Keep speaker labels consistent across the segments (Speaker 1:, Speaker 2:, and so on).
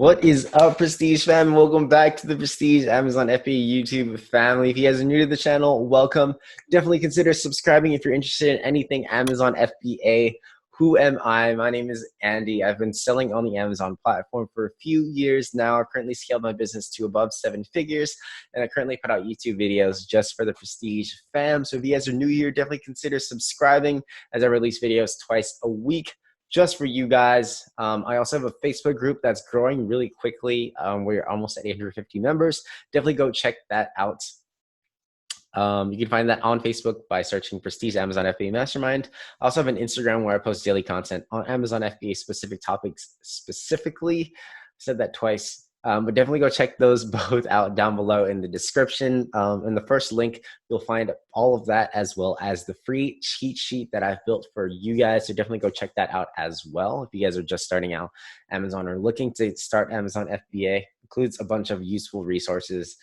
Speaker 1: What is up, Prestige fam? Welcome back to the Prestige Amazon FBA YouTube family. If you guys are new to the channel, welcome. Definitely consider subscribing if you're interested in anything Amazon FBA. Who am I? My name is Andy. I've been selling on the Amazon platform for a few years now. I've currently scaled my business to above 7 figures, and I currently put out YouTube videos just for the Prestige fam. So if you guys are new here, definitely consider subscribing as I release videos twice a week just for you guys. I also have a Facebook group that's growing really quickly. We're almost at 850 members. Definitely go check that out. You can find that on Facebook by searching Prestige Amazon FBA Mastermind. I also have an Instagram where I post daily content on Amazon FBA specific topics specifically. I said that twice. But definitely go check those both out down below in the description. In the first link, you'll find all of that as well as the free cheat sheet that I've built for you guys. So definitely go check that out as well. If you guys are just starting out Amazon or looking to start Amazon FBA, includes a bunch of useful resources,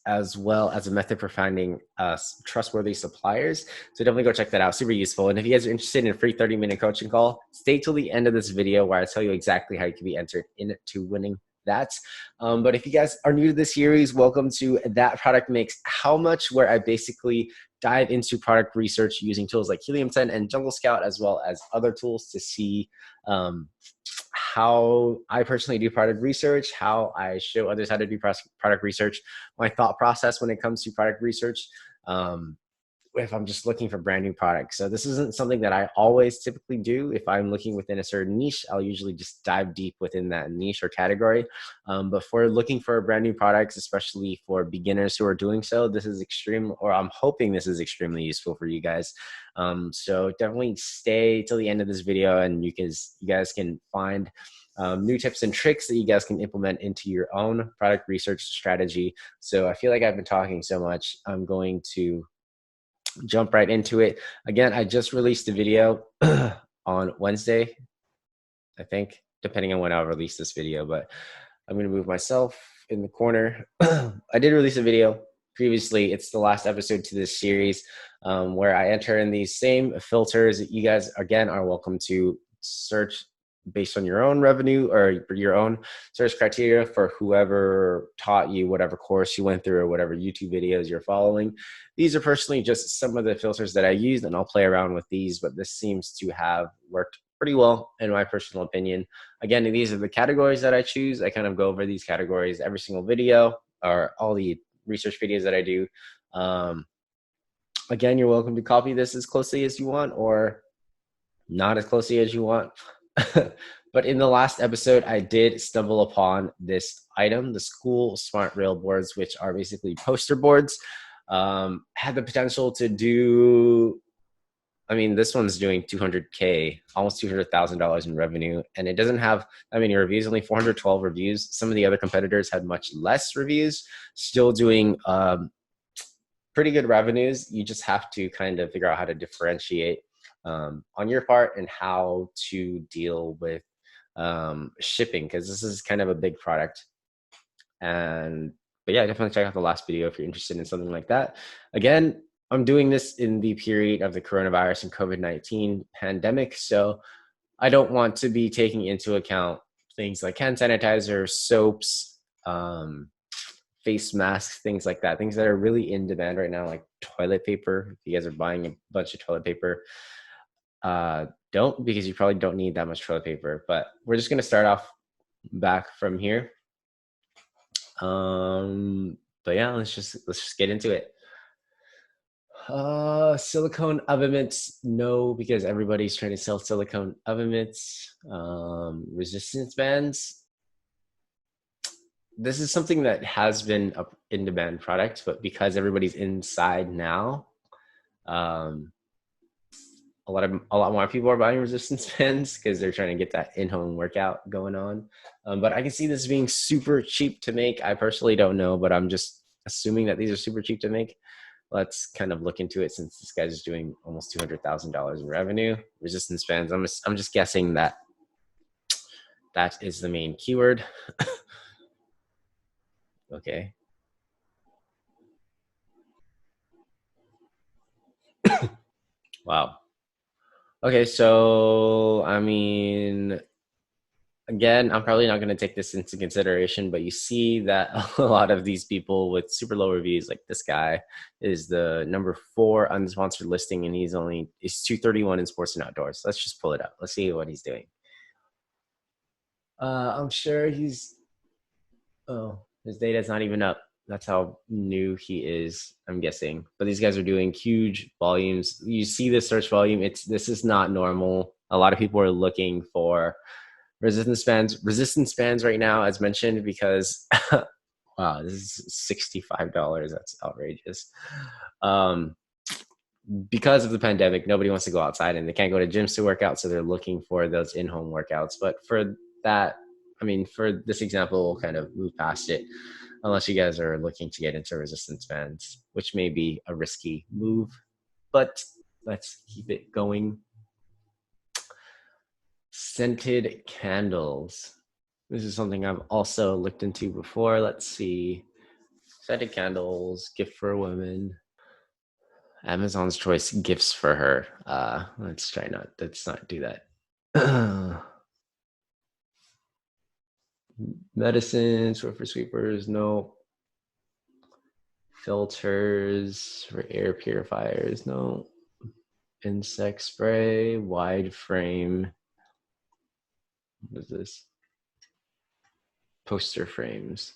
Speaker 1: as well as a method for finding trustworthy suppliers. So definitely go check that out. Super useful. And if you guys are interested in a free 30-minute coaching call, stay till the end of this video where I tell you exactly how you can be entered into winning that. But if you guys are new to this series, welcome to That Product Makes How Much, where I basically dive into product research using tools like Helium 10 and Jungle Scout, as well as other tools to see how I personally do product research, how I show others how to do product research, my thought process when it comes to product research, if I'm just looking for brand new products. So this isn't something that I always typically do. If I'm looking within a certain niche, I'll usually just dive deep within that niche or category. But for looking for brand new products, especially for beginners who are doing so, this is I'm hoping this is extremely useful for you guys. So definitely stay till the end of this video, and you guys can find new tips and tricks that you guys can implement into your own product research strategy. So I feel like I've been talking so much. I'm going to jump right into it. Again, I just released a video on Wednesday, I think, depending on when I'll release this video, but I'm going to move myself in the corner. I did release a video previously. It's the last episode to this series, where I enter in these same filters. You guys, again, are welcome to search based on your own revenue or your own search criteria for whoever taught you whatever course you went through or whatever YouTube videos you're following. These are personally just some of the filters that I used, and I'll play around with these, but this seems to have worked pretty well in my personal opinion. Again, these are the categories that I choose. I kind of go over these categories every single video or all the research videos that I do. Again, you're welcome to copy this as closely as you want or not as closely as you want. But in the last episode, I did stumble upon this item, the school smart rail boards, which are basically poster boards. Had the potential to do, this one's doing 200K, almost $200,000 in revenue, and it doesn't have that many reviews, only 412 reviews. Some of the other competitors had much less reviews, still doing pretty good revenues. You just have to kind of figure out how to differentiate on your part and how to deal with shipping, because this is kind of a big product. But yeah, definitely check out the last video if you're interested in something like that. Again, I'm doing this in the period of the coronavirus and COVID-19 pandemic, so I don't want to be taking into account things like hand sanitizer, soaps, face masks, things like that, things that are really in demand right now, like toilet paper. If you guys are buying a bunch of toilet paper, don't, because you probably don't need that much toilet paper. But we're just going to start off back from here. But yeah, let's just get into it. Silicone oven mitts, no, because everybody's trying to sell silicone oven mitts. Resistance bands, this is something that has been an in-demand product, but because everybody's inside now, a lot more people are buying resistance bands because they're trying to get that in-home workout going on. But I can see this being super cheap to make. I personally don't know, but I'm just assuming that these are super cheap to make. Let's kind of look into it, since this guy's doing almost $200,000 in revenue. Resistance bands, I'm just guessing that is the main keyword. Okay. Wow. Okay, so again, I'm probably not going to take this into consideration, but you see that a lot of these people with super low reviews, like this guy, is the number 4 unsponsored listing, and he's 231 in sports and outdoors. Let's just pull it up. Let's see what he's doing. I'm sure he's. Oh, his data's not even up. That's how new he is, I'm guessing. But these guys are doing huge volumes. You see the search volume. This is not normal. A lot of people are looking for resistance bands right now, as mentioned, because wow, this is $65. That's outrageous. Because of the pandemic, nobody wants to go outside and they can't go to gyms to work out, so they're looking for those in-home workouts. But for that, I mean, for this example, we'll kind of move past it, unless you guys are looking to get into resistance bands, which may be a risky move, but let's keep it going. Scented candles. This is something I've also looked into before. Let's see. Scented candles, gift for women. Amazon's choice gifts for her. Let's not do that. Medicines, for sweepers, no. Filters for air purifiers, no. Insect spray, wide frame. What is this? Poster frames.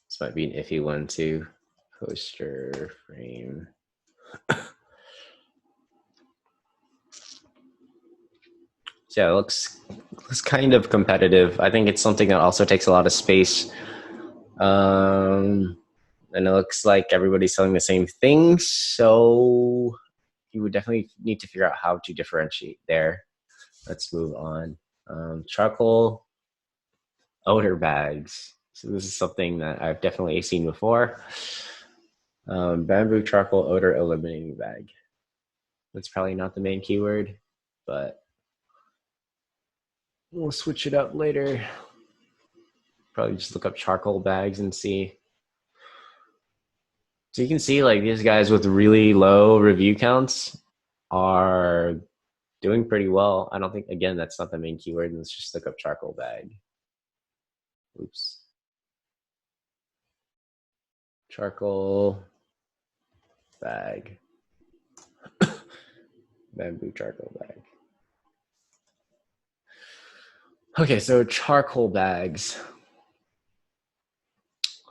Speaker 1: This might be an iffy one too. Poster frame. So yeah, it looks kind of competitive. I think it's something that also takes a lot of space. And it looks like everybody's selling the same thing. So you would definitely need to figure out how to differentiate there. Let's move on. Charcoal odor bags. So this is something that I've definitely seen before. Bamboo charcoal odor eliminating bag. That's probably not the main keyword, but we'll switch it up later. Probably just look up charcoal bags and see. So you can see like these guys with really low review counts are doing pretty well. I don't think, again, that's not the main keyword. Let's just look up charcoal bag. Oops. Charcoal bag. Bamboo charcoal bag. Okay, so charcoal bags.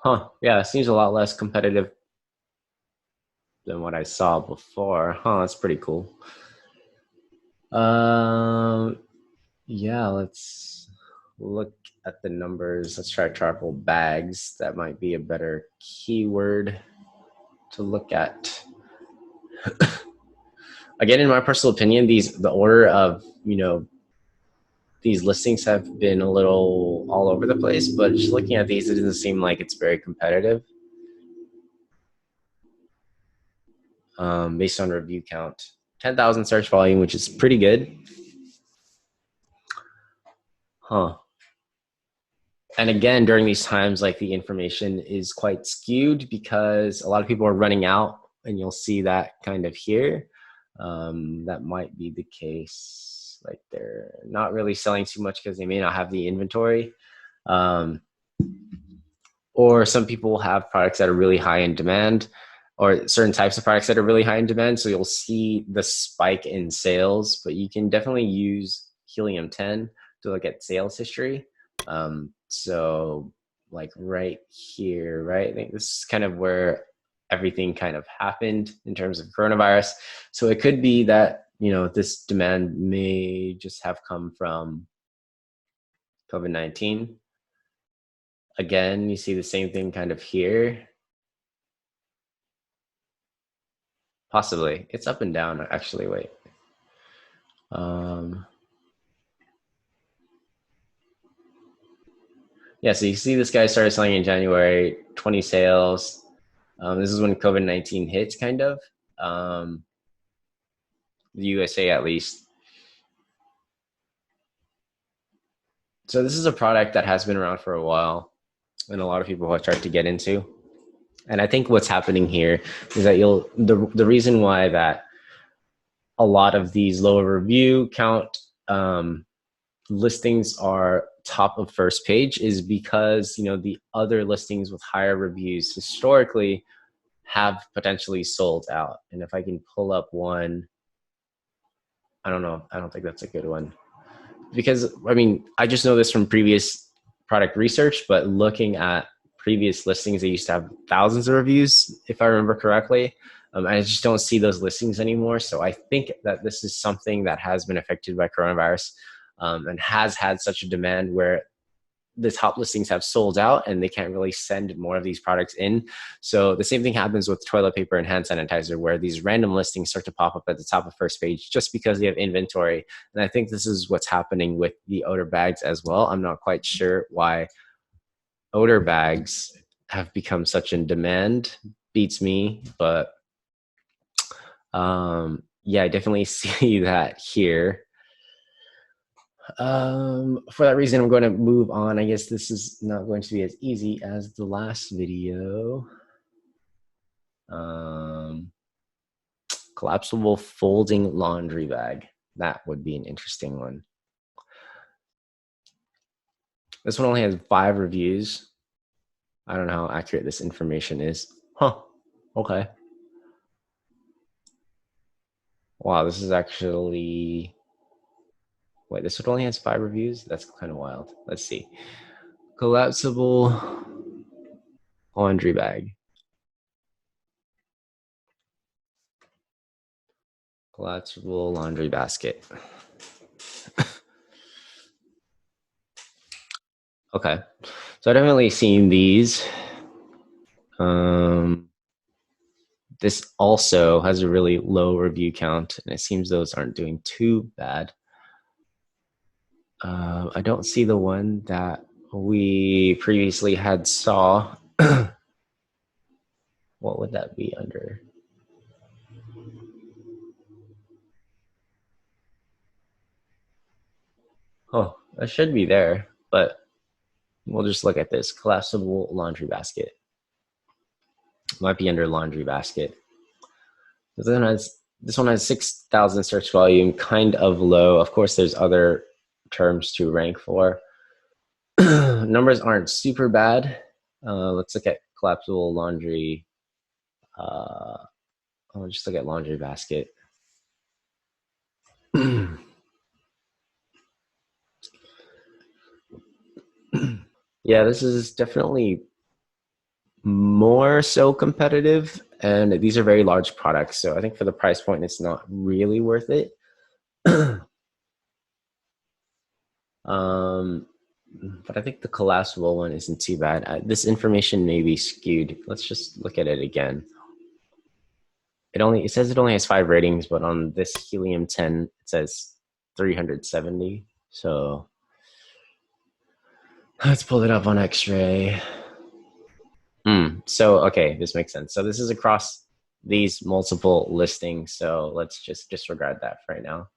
Speaker 1: Huh, yeah, it seems a lot less competitive than what I saw before. Huh, that's pretty cool. Yeah, let's look at the numbers. Let's try charcoal bags. That might be a better keyword to look at. Again, in my personal opinion, the order of, these listings have been a little all over the place, but just looking at these, it doesn't seem like it's very competitive. Based on review count. 10,000 search volume, which is pretty good. Huh. And again, during these times, like the information is quite skewed because a lot of people are running out, and you'll see that kind of here. That might be the case. Like they're not really selling too much because they may not have the inventory. Or some people have products that are really high in demand, or certain types of products that are really high in demand. So you'll see the spike in sales, but you can definitely use Helium 10 to look at sales history. So like right here, right? I think this is kind of where everything kind of happened in terms of coronavirus. So it could be that, this demand may just have come from COVID-19. Again, you see the same thing kind of here. Possibly. It's up and down, actually. Wait. Yeah, so you see this guy started selling in January, 20 sales. This is when COVID-19 hit, kind of. The USA, at least. So this is a product that has been around for a while, and a lot of people have tried to get into. And I think what's happening here is that the reason why that a lot of these lower review count listings are top of first page is because, you know, the other listings with higher reviews historically have potentially sold out. And if I can pull up one, I don't know, I don't think that's a good one, because I mean, I just know this from previous product research, but looking at previous listings, they used to have thousands of reviews, if I remember correctly. I just don't see those listings anymore. So I think that this is something that has been affected by coronavirus, and has had such a demand where the top listings have sold out and they can't really send more of these products in. So the same thing happens with toilet paper and hand sanitizer, where these random listings start to pop up at the top of first page just because they have inventory. And I think this is what's happening with the odor bags as well. I'm not quite sure why odor bags have become such in demand. Beats me, but yeah, I definitely see that here. For that reason, I'm going to move on. I guess this is not going to be as easy as the last video. Collapsible folding laundry bag. That would be an interesting one. This one only has 5 reviews. I don't know how accurate this information is. Huh. Okay. Wow, this is actually... Wait, this one only has 5 reviews? That's kind of wild. Let's see. Collapsible laundry bag. Collapsible laundry basket. Okay. So I've definitely seen these. This also has a really low review count, and it seems those aren't doing too bad. I don't see the one that we previously had saw. What would that be under? Oh, that should be there, but we'll just look at this. Collapsible laundry basket. Might be under laundry basket. This one has 6,000 search volume, kind of low. Of course, there's other terms to rank for. Numbers aren't super bad. Let's look at collapsible laundry. I'll just look at laundry basket. Yeah, this is definitely more so competitive, and these are very large products. So I think for the price point, it's not really worth it. But I think the collapsible one isn't too bad. This information may be skewed. Let's just look at it again. It says it only has 5 ratings, but on this Helium 10, it says 370. So let's pull it up on X-Ray. So, okay, this makes sense. So this is across these multiple listings. So let's just disregard that for right now.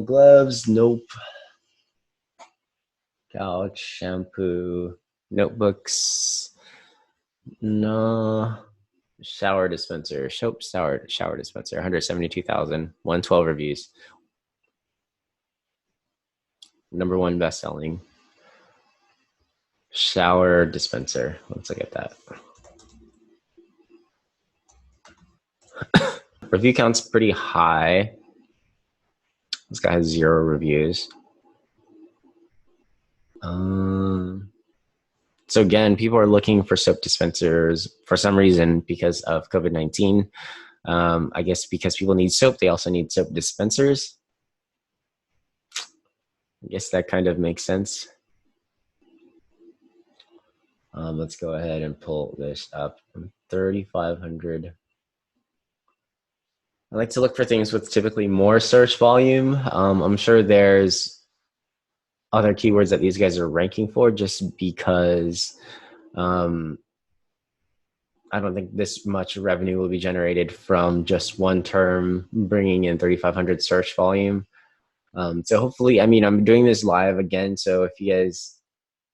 Speaker 1: Gloves, nope. Couch, shampoo, notebooks, no. Shower dispenser, soap shower dispenser, 172,000, 112 reviews. #1 best-selling shower dispenser. Let's look at that. Review count's pretty high. This guy has 0 reviews. So again, people are looking for soap dispensers for some reason because of COVID-19. I guess because people need soap, they also need soap dispensers. I guess that kind of makes sense. Let's go ahead and pull this up. 3,500. I like to look for things with typically more search volume. I'm sure there's other keywords that these guys are ranking for just because I don't think this much revenue will be generated from just one term bringing in 3,500 search volume. So hopefully, I mean, I'm doing this live again. So if you guys,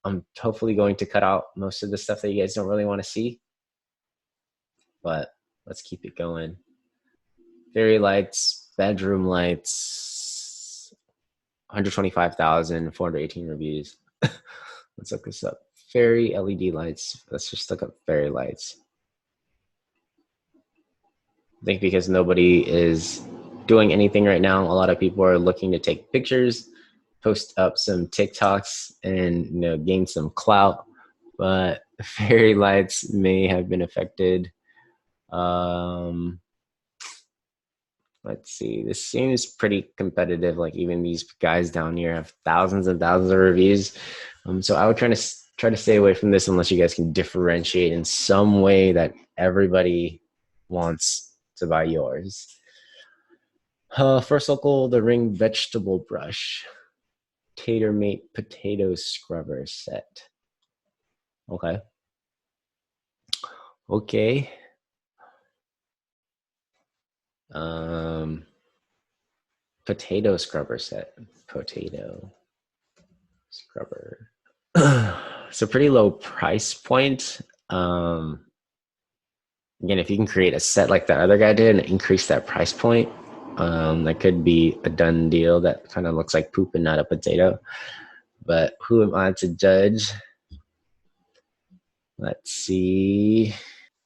Speaker 1: I'm hopefully going to cut out most of the stuff that you guys don't really want to see, but let's keep it going. Fairy lights, bedroom lights. 125,418 reviews. Let's look this up. Fairy LED lights. Let's just look up fairy lights. I think because nobody is doing anything right now, a lot of people are looking to take pictures, post up some TikToks, and gain some clout. But fairy lights may have been affected. Let's see. This seems pretty competitive. Like even these guys down here have thousands and thousands of reviews. So I would try to stay away from this unless you guys can differentiate in some way that everybody wants to buy yours. First local, the Ring Vegetable Brush. Tater Mate Potato Scrubber Set. Okay. Okay. Potato scrubber set. Potato scrubber. So pretty low price point. Again, if you can create a set like that other guy did and increase that price point, that could be a done deal. That kind of looks like poop and not a potato. But who am I to judge? Let's see.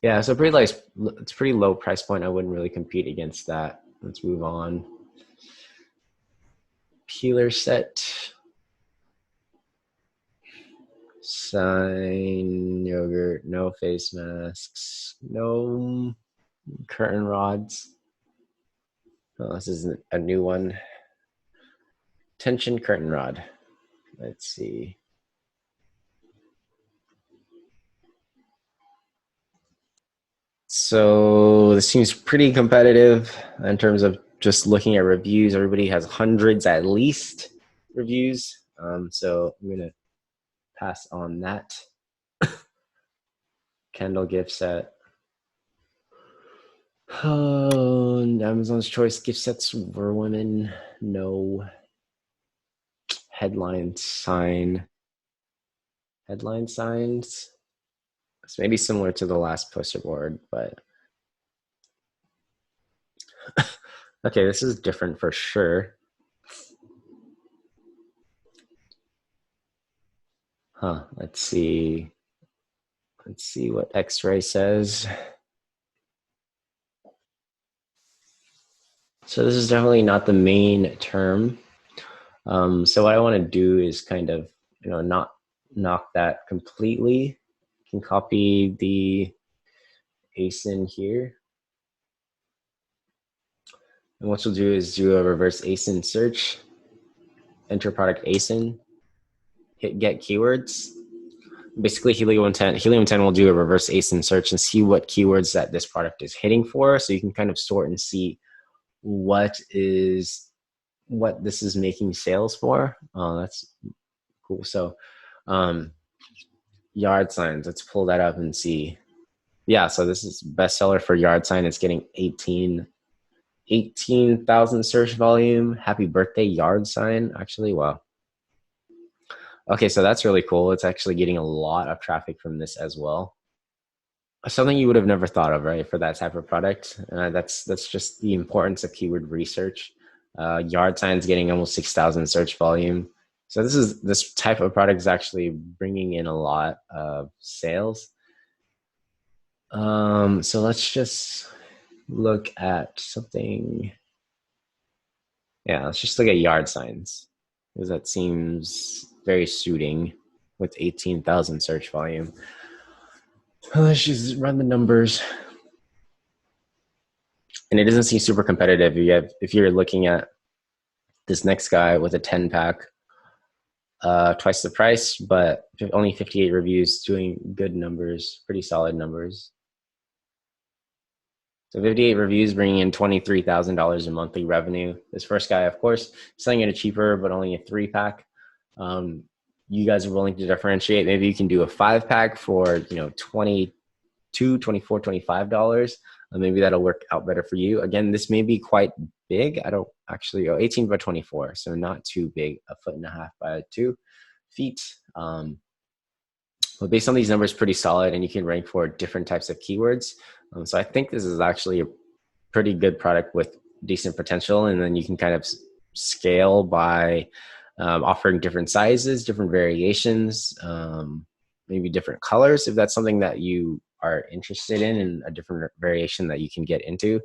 Speaker 1: Yeah, so pretty nice. It's pretty low price point. I wouldn't really compete against that. Let's move on. Peeler set. Sign yogurt. No face masks. No curtain rods. Oh, this isn't a new one. Tension curtain rod. Let's see. So this seems pretty competitive in terms of just looking at reviews. Everybody has hundreds at least reviews. So I'm going to pass on that. Kendall gift set. Oh, Amazon's Choice gift sets for women. No. Headline sign. Headline signs. It's maybe similar to the last poster board, but okay, this is different for sure. Let's see. Let's see what X-ray says. So this is definitely not the main term. So what I want to do is kind of, not knock that completely. You can copy the ASIN here. And what you'll do is do a reverse ASIN search, enter product ASIN, hit get keywords. Basically, Helium 10 will do a reverse ASIN search and see what keywords that this product is hitting for. So you can kind of sort and see what this is making sales for. That's cool. So yard signs, let's pull that up and see. Yeah, so this is bestseller for yard sign. It's getting 18,000 search volume. Happy birthday yard sign. Actually, wow. Okay, so that's really cool. It's actually getting a lot of traffic from this as well. Something you would have never thought of, right, for that type of product. That's just the importance of keyword research. Yard signs getting almost 6,000 search volume. So this type of product is actually bringing in a lot of sales. So let's just look at something. Yeah, let's just look at yard signs, because that seems very suiting with 18,000 search volume. Let's just run the numbers. And it doesn't seem super competitive. If you're looking at this next guy with a 10-pack, twice the price, but only 58 reviews, doing good numbers, pretty solid numbers. So 58 reviews, bringing in $23,000 in monthly revenue. This first guy, of course, selling it a cheaper, but only a 3-pack. You guys are willing to differentiate. Maybe you can do a 5-pack for $22, $24, $25. Maybe that'll work out better for you. Again, this may be quite big. I don't actually go 18 by 24, so not too big, 1.5 feet by 2 feet. But based on these numbers, pretty solid, and you can rank for different types of keywords. So I think this is actually a pretty good product with decent potential, and then you can kind of scale by offering different sizes, different variations, maybe different colors, if that's something that you are interested in, and a different variation that you can get into.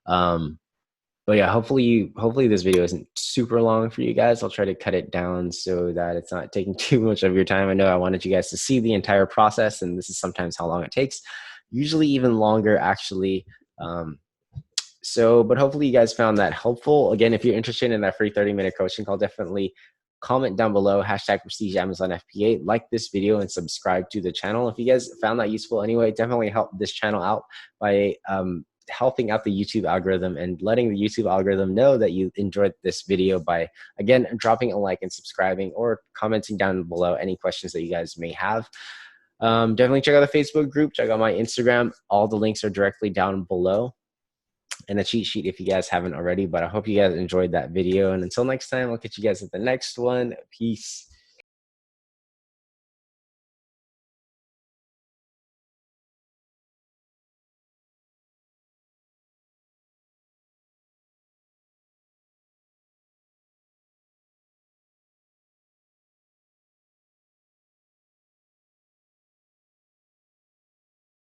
Speaker 1: But yeah, hopefully this video isn't super long for you guys. I'll try to cut it down so that it's not taking too much of your time. I know I wanted you guys to see the entire process, and this is sometimes how long it takes, usually even longer actually. But hopefully you guys found that helpful. Again, if you're interested in that free 30-minute coaching call, definitely comment down below, hashtag Prestige Amazon FBA, like this video and subscribe to the channel. If you guys found that useful anyway, definitely help this channel out by helping out the YouTube algorithm and letting the YouTube algorithm know that you enjoyed this video by, again, dropping a like and subscribing, or commenting down below any questions that you guys may have. Definitely check out the Facebook group, check out my Instagram. All the links are directly down below, and a cheat sheet if you guys haven't already. But I hope you guys enjoyed that video, and until next time, I'll catch you guys at the next one. Peace.